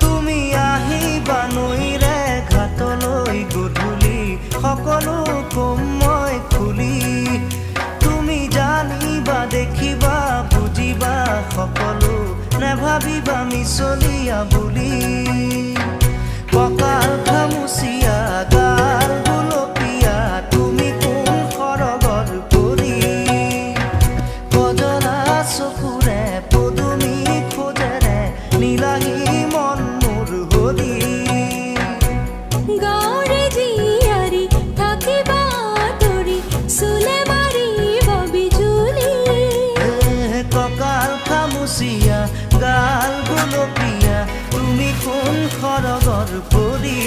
তুমি আহিবা নৈৰে ঘাটলৈ গধূলি সকলো কম মই খুলি তুমি জানিবা দেখিবা বুজিবা সকলো নেভাবিবা মিছলীয়া বুলি কঁকাল খামুচিয়া গাল গুলপীয়া তুমি কোন সৰগৰ পৰি কজলা চকুৰে পদুমী খোজেৰে নীলাহী মন মোৰ হলি গাঁৱৰে জীয়াৰী থাকিবা তৰি চুলে মাৰিব বিজুলি কঁকাল খামুচিয়া গাল গুলপীয়া তুমি কোন সৰগৰ পৰি